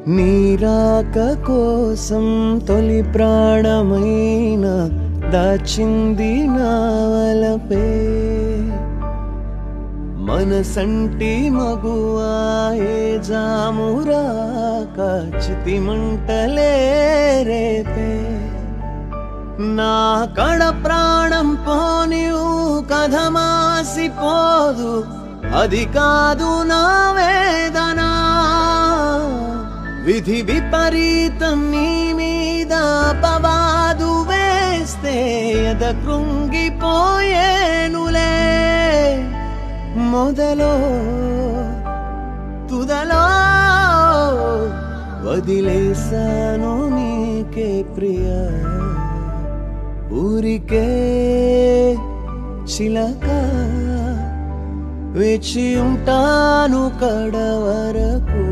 నీరాక కోసం తొలి ప్రాణమైన దాచింది నావలపే మనసంటి మగువాయే జామురాక చితి మంటలే రేపే నా కడ ప్రాణం పోనివు కథ మాసిపోదు అది కాదు నా వేదన విధి విపరీతం నీ మీద పవాదు వేస్తే ఎద కృంగిపోయేనులే మొదలో తుదలో వదిలేసాను నీకే ప్రియ ఊరికే చిలక వేచి ఉంటాను కడ వరకు